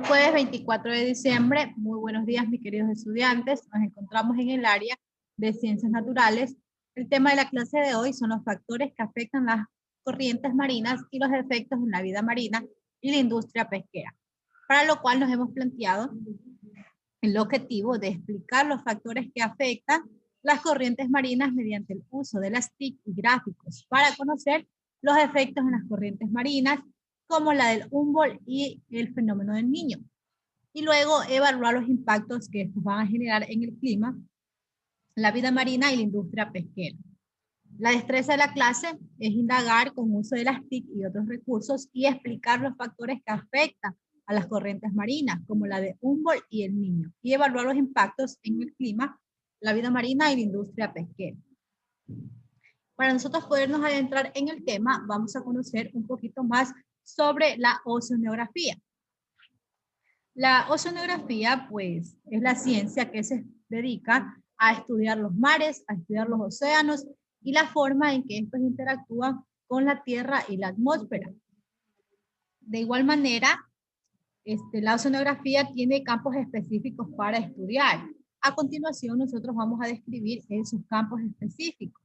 Jueves 24 de diciembre, muy buenos días mis queridos estudiantes, nos encontramos en el área de Ciencias Naturales. El tema de la clase de hoy son los factores que afectan las corrientes marinas y los efectos en la vida marina y la industria pesquera, para lo cual nos hemos planteado el objetivo de explicar los factores que afectan las corrientes marinas mediante el uso de las TIC y gráficos para conocer los efectos en las corrientes marinas, como la del Humboldt y el fenómeno del Niño. Y luego evaluar los impactos que estos van a generar en el clima, la vida marina y la industria pesquera. La destreza de la clase es indagar con uso de las TIC y otros recursos y explicar los factores que afectan a las corrientes marinas, como la de Humboldt y el Niño, y evaluar los impactos en el clima, la vida marina y la industria pesquera. Para nosotros podernos adentrar en el tema, vamos a conocer un poquito más sobre la oceanografía. La oceanografía, pues, es la ciencia que se dedica a estudiar los mares, a estudiar los océanos y la forma en que estos interactúan con la Tierra y la atmósfera. De igual manera, la oceanografía tiene campos específicos para estudiar. A continuación, nosotros vamos a describir esos campos específicos.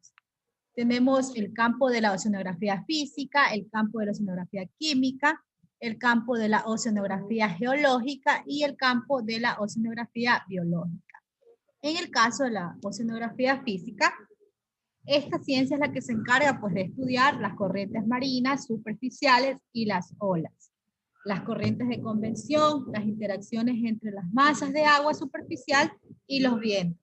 Tenemos el campo de la oceanografía física, el campo de la oceanografía química, el campo de la oceanografía geológica y el campo de la oceanografía biológica. En el caso de la oceanografía física, esta ciencia es la que se encarga pues, de estudiar las corrientes marinas, superficiales y las olas. Las corrientes de convección, las interacciones entre las masas de agua superficial y los vientos.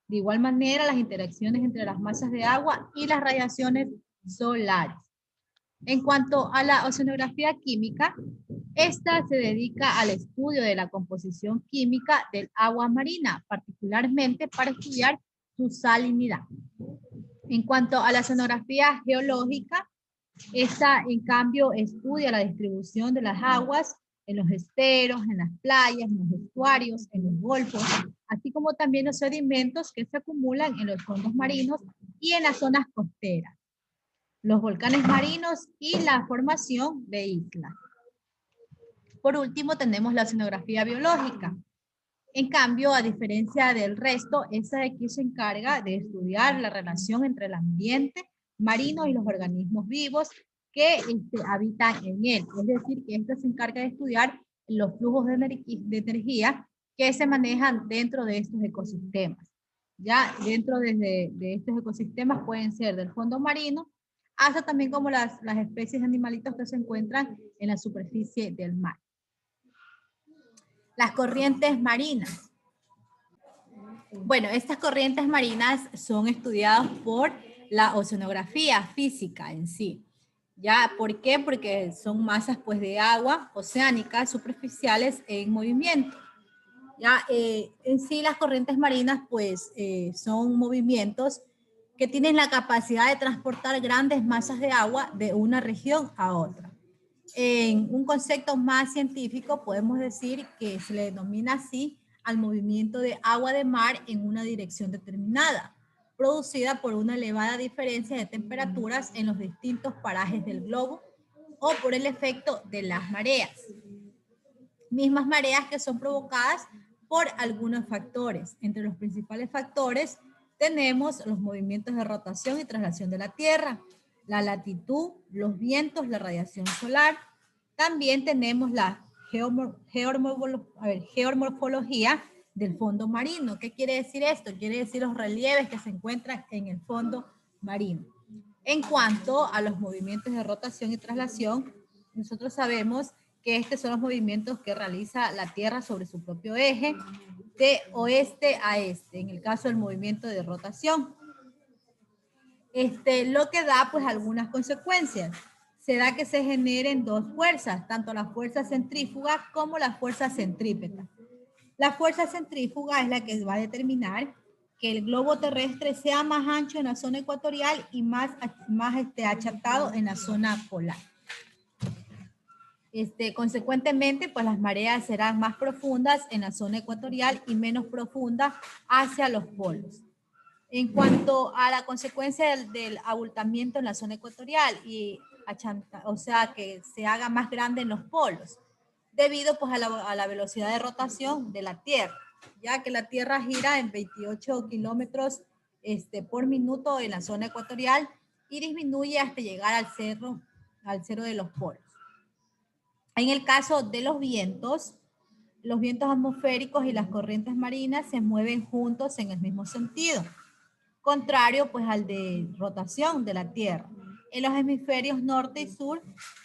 De igual manera, las interacciones entre las masas de agua y las radiaciones solares. En cuanto a la oceanografía química, esta se dedica al estudio de la composición química del agua marina, particularmente para estudiar su salinidad. En cuanto a la oceanografía geológica, esta, en cambio, estudia la distribución de las aguas en los esteros, en las playas, en los estuarios, en los golfos, así como también los sedimentos que se acumulan en los fondos marinos y en las zonas costeras, los volcanes marinos y la formación de islas. Por último, tenemos la oceanografía biológica. En cambio, a diferencia del resto, esta de aquí se encarga de estudiar la relación entre el ambiente marino y los organismos vivos que habitan en él. Es decir, que esta se encarga de estudiar los flujos de energía que se manejan dentro de estos ecosistemas. Ya dentro de estos ecosistemas pueden ser del fondo marino hasta también como las especies de animalitos que se encuentran en la superficie del mar. Las corrientes marinas. Bueno, estas corrientes marinas son estudiadas por la oceanografía física en sí. ¿Ya? ¿Por qué? Porque son masas pues, de agua oceánicas superficiales en movimiento. ¿Ya? En sí las corrientes marinas pues, son movimientos que tienen la capacidad de transportar grandes masas de agua de una región a otra. En un concepto más científico podemos decir que se le denomina así al movimiento de agua de mar en una dirección determinada, producida por una elevada diferencia de temperaturas en los distintos parajes del globo o por el efecto de las mareas. Mismas mareas que son provocadas por algunos factores. Entre los principales factores tenemos los movimientos de rotación y traslación de la Tierra, la latitud, los vientos, la radiación solar. También tenemos la geomorfología del fondo marino. ¿Qué quiere decir esto? Quiere decir los relieves que se encuentran en el fondo marino. En cuanto a los movimientos de rotación y traslación, nosotros sabemos que estos son los movimientos que realiza la Tierra sobre su propio eje de oeste a este, en el caso del movimiento de rotación. Lo que da pues algunas consecuencias. Se da que se generen dos fuerzas, tanto la fuerza centrífuga como la fuerza centrípeta. La fuerza centrífuga es la que va a determinar que el globo terrestre sea más ancho en la zona ecuatorial y más achatado en la zona polar. Consecuentemente, pues las mareas serán más profundas en la zona ecuatorial y menos profundas hacia los polos. En cuanto a la consecuencia del abultamiento en la zona ecuatorial, o sea, que se haga más grande en los polos. debido pues a la velocidad de rotación de la Tierra, ya que la Tierra gira en 28 kilómetros por minuto en la zona ecuatorial y disminuye hasta llegar al cero de los polos. En el caso de los vientos atmosféricos y las corrientes marinas se mueven juntos en el mismo sentido, contrario pues al de rotación de la Tierra. En los hemisferios norte y sur,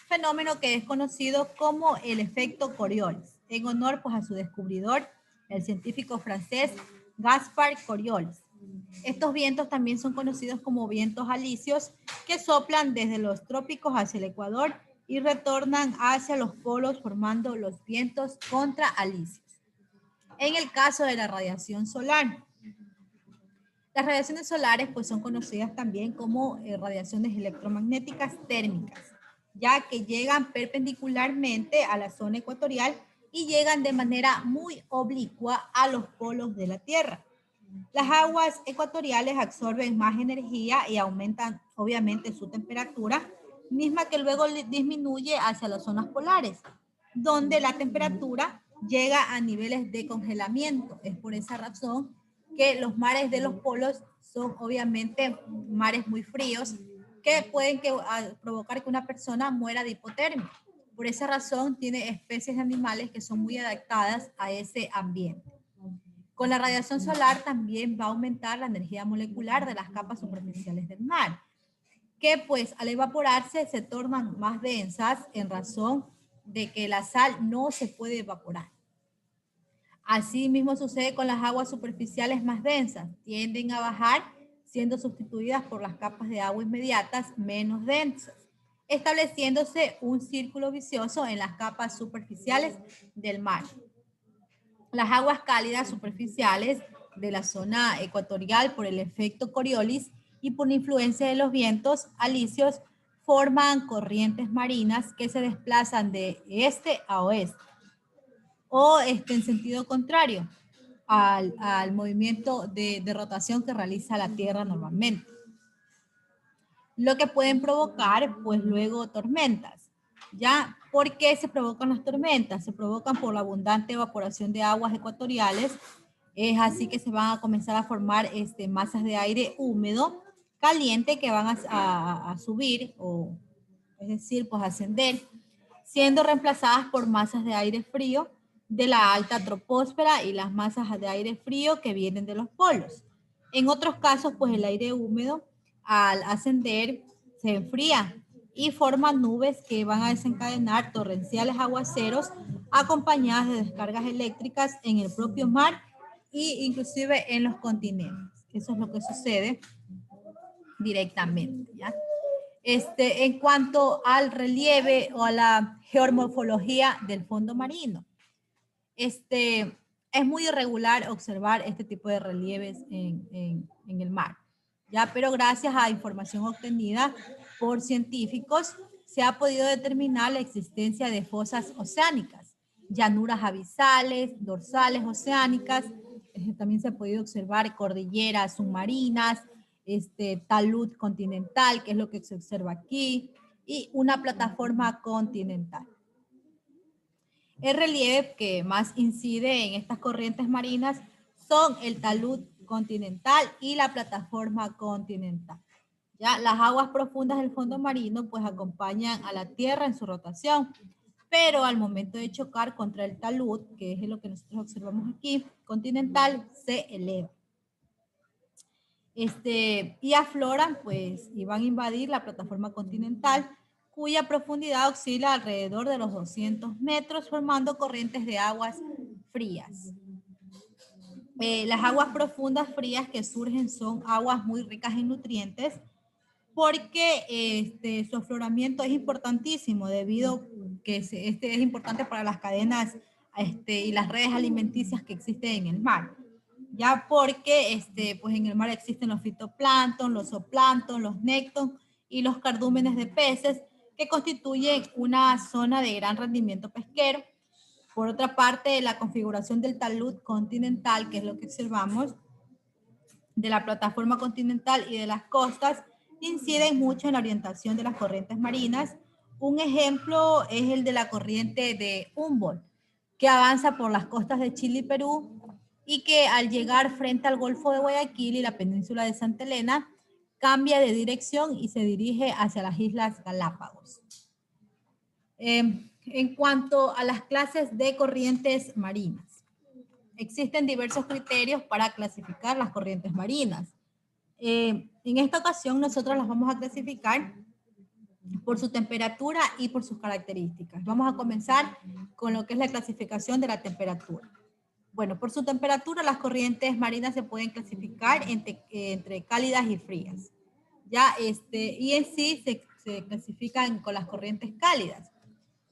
fenómeno que es conocido como el efecto Coriolis, en honor pues a su descubridor, el científico francés Gaspard Coriolis. Estos vientos también son conocidos como vientos alisios, que soplan desde los trópicos hacia el Ecuador y retornan hacia los polos formando los vientos contraalisios. En el caso de la radiación solar, las radiaciones solares pues son conocidas también como radiaciones electromagnéticas térmicas, ya que llegan perpendicularmente a la zona ecuatorial y llegan de manera muy oblicua a los polos de la Tierra. Las aguas ecuatoriales absorben más energía y aumentan obviamente su temperatura, misma que luego disminuye hacia las zonas polares, donde la temperatura llega a niveles de congelamiento. Es por esa razón que los mares de los polos son obviamente mares muy fríos que pueden provocar que una persona muera de hipotermia. Por esa razón tiene especies de animales que son muy adaptadas a ese ambiente. Con la radiación solar también va a aumentar la energía molecular de las capas superficiales del mar, que pues al evaporarse se tornan más densas en razón de que la sal no se puede evaporar. Así mismo sucede con las aguas superficiales más densas, tienden a bajar siendo sustituidas por las capas de agua inmediatas menos densas, estableciéndose un círculo vicioso en las capas superficiales del mar. Las aguas cálidas superficiales de la zona ecuatorial por el efecto Coriolis y por influencia de los vientos alisios forman corrientes marinas que se desplazan de este a oeste o en sentido contrario al movimiento de rotación que realiza la Tierra normalmente. Lo que pueden provocar, pues luego tormentas. ¿Ya? ¿Por qué se provocan las tormentas? Se provocan por la abundante evaporación de aguas ecuatoriales. Es así que se van a comenzar a formar masas de aire húmedo, caliente, que van a subir, o es decir, pues ascender, siendo reemplazadas por masas de aire frío de la alta troposfera y las masas de aire frío que vienen de los polos. En otros casos, pues el aire húmedo al ascender se enfría y forman nubes que van a desencadenar torrenciales aguaceros acompañadas de descargas eléctricas en el propio mar e inclusive en los continentes. Eso es lo que sucede directamente, ¿ya? En cuanto al relieve o a la geomorfología del fondo marino, es muy irregular observar este tipo de relieves en el mar, ¿ya? Pero gracias a información obtenida por científicos se ha podido determinar la existencia de fosas oceánicas, llanuras abisales, dorsales oceánicas, también se ha podido observar cordilleras submarinas, talud continental, que es lo que se observa aquí, y una plataforma continental. El relieve que más incide en estas corrientes marinas son el talud continental y la plataforma continental. ¿Ya? Las aguas profundas del fondo marino pues acompañan a la Tierra en su rotación, pero al momento de chocar contra el talud, que es lo que nosotros observamos aquí, continental, se eleva. Y afloran pues y van a invadir la plataforma continental, cuya profundidad oscila alrededor de los 200 metros, formando corrientes de aguas frías. Las aguas profundas frías que surgen son aguas muy ricas en nutrientes, porque su afloramiento es importantísimo debido que es importante para las cadenas y las redes alimenticias que existen en el mar. Ya porque pues en el mar existen los fitoplancton, los zooplancton, los nécton y los cardúmenes de peces que constituyen una zona de gran rendimiento pesquero. Por otra parte, la configuración del talud continental, que es lo que observamos, de la plataforma continental y de las costas, inciden mucho en la orientación de las corrientes marinas, Un ejemplo es el de la corriente de Humboldt, que avanza por las costas de Chile y Perú y que al llegar frente al Golfo de Guayaquil y la península de Santa Elena, cambia de dirección y se dirige hacia las Islas Galápagos. En cuanto a las clases de corrientes marinas, existen diversos criterios para clasificar las corrientes marinas. En esta ocasión nosotros las vamos a clasificar por su temperatura y por sus características. Vamos a comenzar con lo que es la clasificación de la temperatura. Bueno, por su temperatura las corrientes marinas se pueden clasificar entre cálidas y frías. Ya, y en sí se clasifican con las corrientes cálidas.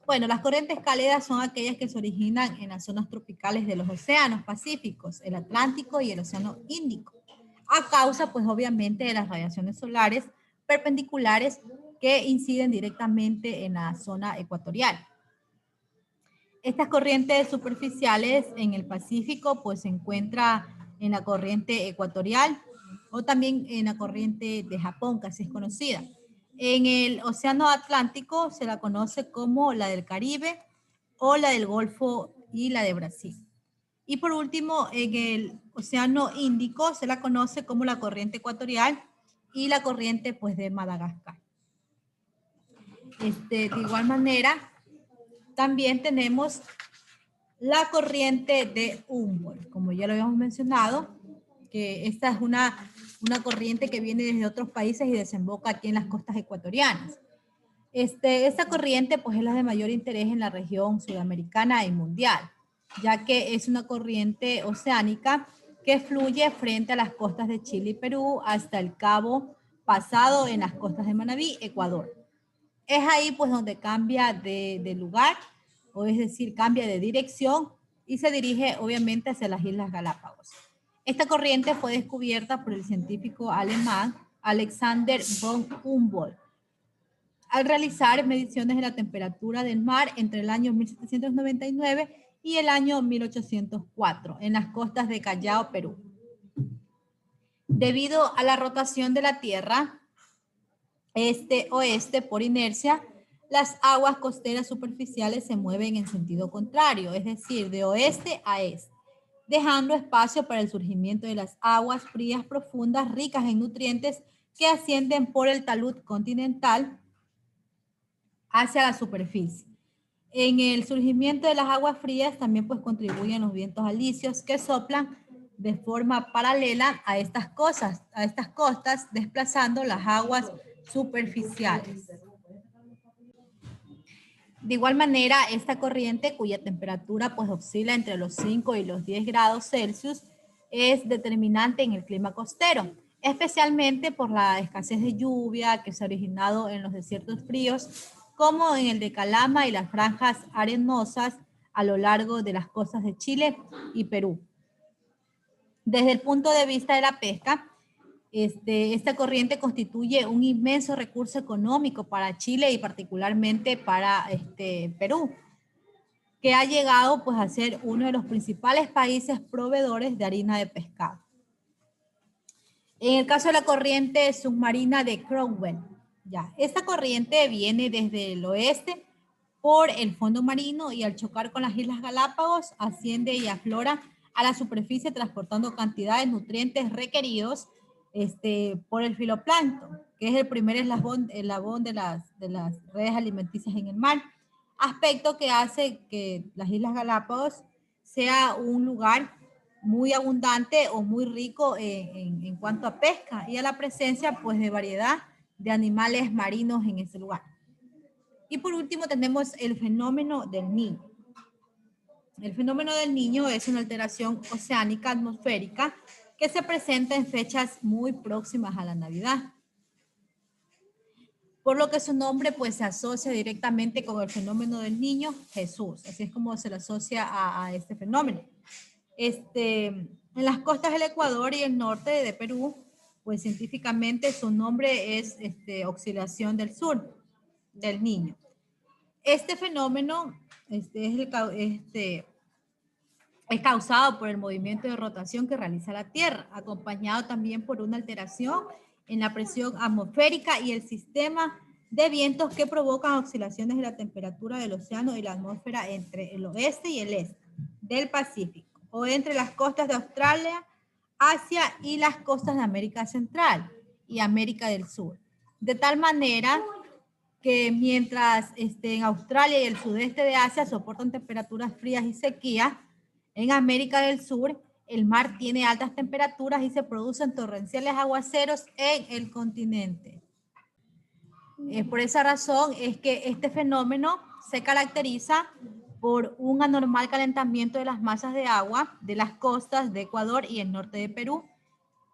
Bueno, las corrientes cálidas son aquellas que se originan en las zonas tropicales de los océanos pacíficos, el Atlántico y el Océano Índico, a causa, pues obviamente, de las radiaciones solares perpendiculares que inciden directamente en la zona ecuatorial. Estas corrientes superficiales en el Pacífico, pues se encuentra en la corriente ecuatorial o también en la corriente de Japón, que así es conocida. En el Océano Atlántico se la conoce como la del Caribe o la del Golfo y la de Brasil. Y por último, en el Océano Índico se la conoce como la corriente ecuatorial y la corriente pues de Madagascar. De igual manera, también tenemos la corriente de Humboldt, como ya lo habíamos mencionado, que esta es una corriente que viene desde otros países y desemboca aquí en las costas ecuatorianas. Esta corriente pues es la de mayor interés en la región sudamericana y mundial, ya que es una corriente oceánica que fluye frente a las costas de Chile y Perú hasta el Cabo Pasado en las costas de Manabí, Ecuador. Es ahí pues donde cambia de lugar, o es decir, cambia de dirección y se dirige obviamente hacia las Islas Galápagos. Esta corriente fue descubierta por el científico alemán Alexander von Humboldt al realizar mediciones de la temperatura del mar entre el año 1799 y el año 1804 en las costas de Callao, Perú. Debido a la rotación de la Tierra, este-oeste por inercia, las aguas costeras superficiales se mueven en sentido contrario, es decir, de oeste a este, dejando espacio para el surgimiento de las aguas frías profundas ricas en nutrientes que ascienden por el talud continental hacia la superficie. En el surgimiento de las aguas frías también pues contribuyen los vientos alisios que soplan de forma paralela a estas costas, desplazando las aguas superficiales. De igual manera, esta corriente, cuya temperatura pues oscila entre los 5 y los 10 grados Celsius, es determinante en el clima costero, especialmente por la escasez de lluvia que se ha originado en los desiertos fríos, como en el de Calama y las franjas arenosas a lo largo de las costas de Chile y Perú. Desde el punto de vista de la pesca, esta corriente constituye un inmenso recurso económico para Chile y particularmente para Perú, que ha llegado pues, a ser uno de los principales países proveedores de harina de pescado. En el caso de la corriente submarina de Cromwell, esta corriente viene desde el oeste por el fondo marino y al chocar con las Islas Galápagos asciende y aflora a la superficie transportando cantidades de nutrientes requeridos por el fitoplancton, que es el primer eslabón de las redes alimenticias en el mar, aspecto que hace que las Islas Galápagos sea un lugar muy abundante o muy rico en cuanto a pesca y a la presencia pues, de variedad de animales marinos en ese lugar. Y por último tenemos el fenómeno del Niño. El fenómeno del Niño es una alteración oceánica atmosférica que se presenta en fechas muy próximas a la Navidad, por lo que su nombre pues se asocia directamente con el fenómeno del Niño Jesús, así es como se le asocia a este fenómeno. En las costas del Ecuador y el norte de Perú, pues científicamente su nombre es oscilación del sur, del Niño. Este fenómeno es causado por el movimiento de rotación que realiza la Tierra, acompañado también por una alteración en la presión atmosférica y el sistema de vientos que provocan oscilaciones de la temperatura del océano y la atmósfera entre el oeste y el este del Pacífico, o entre las costas de Australia, Asia y las costas de América Central y América del Sur. De tal manera que mientras en Australia y el sudeste de Asia soportan temperaturas frías y sequías, en América del Sur el mar tiene altas temperaturas y se producen torrenciales aguaceros en el continente. Por esa razón es que este fenómeno se caracteriza por un anormal calentamiento de las masas de agua de las costas de Ecuador y el norte de Perú,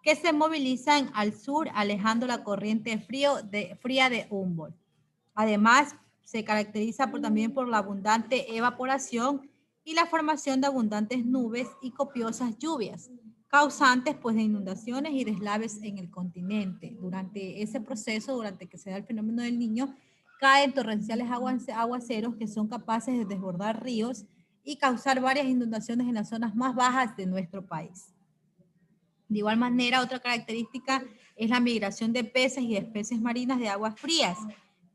que se movilizan al sur, alejando la corriente fría de Humboldt. Además, se caracteriza también por la abundante evaporación y la formación de abundantes nubes y copiosas lluvias, causantes pues de inundaciones y deslaves en el continente. Durante ese proceso, durante que se da el fenómeno del Niño, caen torrenciales aguaceros que son capaces de desbordar ríos y causar varias inundaciones en las zonas más bajas de nuestro país. De igual manera, otra característica es la migración de peces y de especies marinas de aguas frías,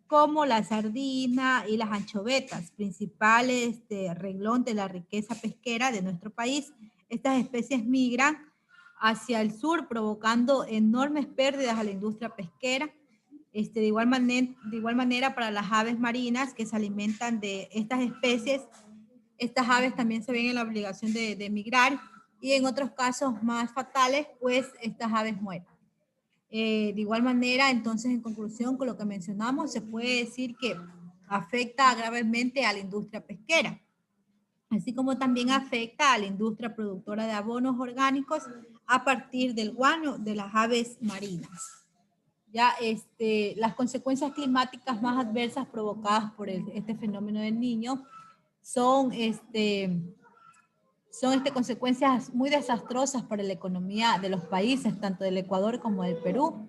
como la sardina y las anchovetas, principales renglón de la riqueza pesquera de nuestro país. Estas especies migran hacia el sur, provocando enormes pérdidas a la industria pesquera. De igual manera, para las aves marinas que se alimentan de estas especies, estas aves también se ven en la obligación de migrar, y en otros casos más fatales, pues estas aves mueren. De igual manera, entonces, en conclusión, con lo que mencionamos, se puede decir que afecta gravemente a la industria pesquera, así como también afecta a la industria productora de abonos orgánicos a partir del guano de las aves marinas. Ya las consecuencias climáticas más adversas provocadas por este fenómeno del Niño son consecuencias muy desastrosas para la economía de los países, tanto del Ecuador como del Perú,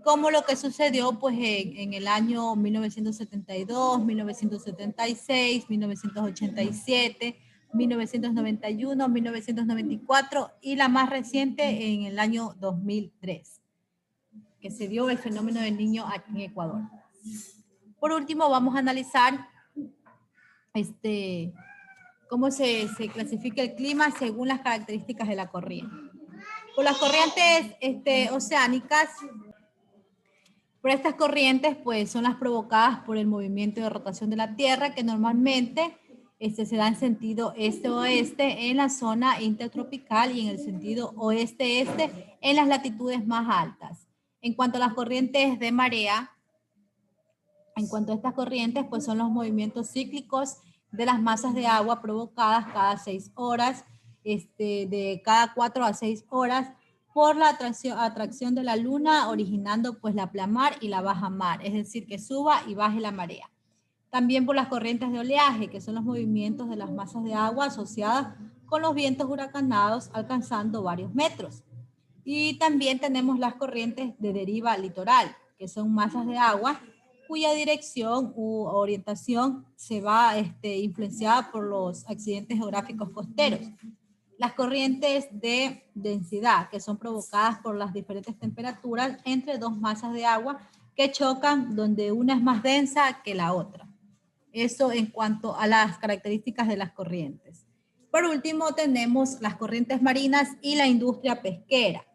como lo que sucedió pues en el año 1972, 1976, 1987, 1991, 1994 y la más reciente en el año 2003, que se dio el fenómeno del Niño aquí en Ecuador. Por último, vamos a analizar cómo se clasifica el clima según las características de la corriente. Por las corrientes oceánicas, por estas corrientes, pues son las provocadas por el movimiento de rotación de la Tierra, que normalmente se da en sentido este-oeste en la zona intertropical y en el sentido oeste-este en las latitudes más altas. En cuanto a las corrientes de marea, en cuanto a estas corrientes, pues son los movimientos cíclicos de las masas de agua provocadas cada 6 horas, de cada 4 a 6 horas, por la atracción de la luna, originando pues la pleamar y la bajamar, es decir, que suba y baje la marea. También por las corrientes de oleaje, que son los movimientos de las masas de agua asociadas con los vientos huracanados alcanzando varios metros. Y también tenemos las corrientes de deriva litoral, que son masas de agua cuya dirección u orientación se va influenciada por los accidentes geográficos costeros. Las corrientes de densidad, que son provocadas por las diferentes temperaturas entre dos masas de agua que chocan, donde una es más densa que la otra. Eso en cuanto a las características de las corrientes. Por último, tenemos las corrientes marinas y la industria pesquera.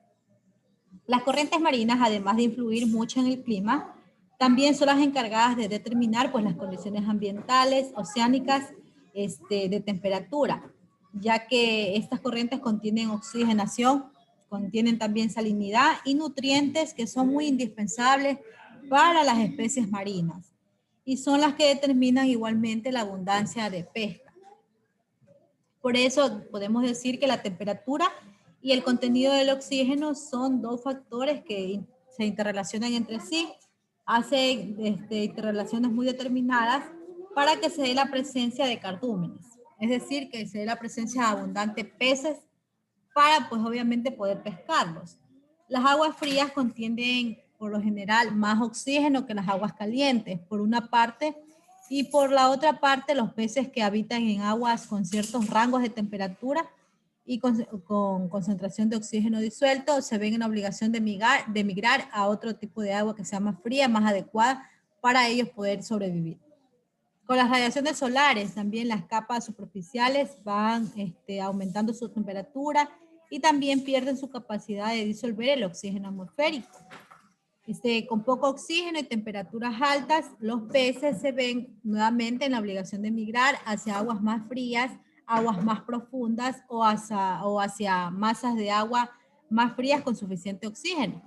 Las corrientes marinas, además de influir mucho en el clima, también son las encargadas de determinar pues, las condiciones ambientales, oceánicas, de temperatura, ya que estas corrientes contienen oxigenación, contienen también salinidad y nutrientes que son muy indispensables para las especies marinas, y son las que determinan igualmente la abundancia de pesca. Por eso podemos decir que la temperatura y el contenido del oxígeno son dos factores que se interrelacionan entre sí, hacen interrelaciones muy determinadas para que se dé la presencia de cardúmenes, es decir, que se dé la presencia de abundantes peces para, pues obviamente, poder pescarlos. Las aguas frías contienen, por lo general, más oxígeno que las aguas calientes, por una parte, y por la otra parte, los peces que habitan en aguas con ciertos rangos de temperatura y con concentración de oxígeno disuelto se ven en la obligación de migrar a otro tipo de agua que sea más fría, más adecuada para ellos poder sobrevivir. Con las radiaciones solares, también las capas superficiales van aumentando su temperatura y también pierden su capacidad de disolver el oxígeno atmosférico. Con poco oxígeno y temperaturas altas, los peces se ven nuevamente en la obligación de migrar hacia aguas más frías, aguas más profundas o hacia masas de agua más frías con suficiente oxígeno.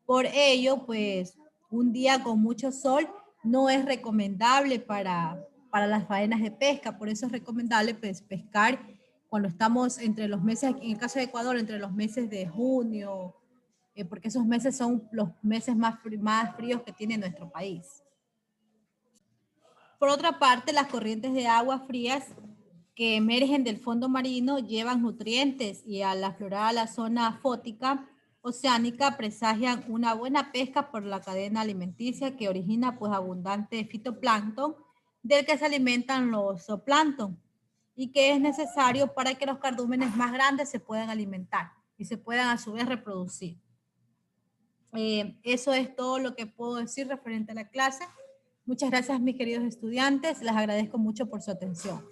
Por ello, pues, un día con mucho sol no es recomendable para las faenas de pesca. Por eso es recomendable, pues, pescar cuando estamos entre los meses, en el caso de Ecuador, entre los meses de junio, porque esos meses son los meses más fríos que tiene nuestro país. Por otra parte, las corrientes de agua frías que emergen del fondo marino llevan nutrientes y al aflorar a la zona fótica oceánica presagian una buena pesca por la cadena alimenticia que origina pues abundante fitoplancton del que se alimentan los zooplancton y que es necesario para que los cardúmenes más grandes se puedan alimentar y se puedan a su vez reproducir. Eso es todo lo que puedo decir referente a la clase. Muchas gracias, mis queridos estudiantes. Les agradezco mucho por su atención.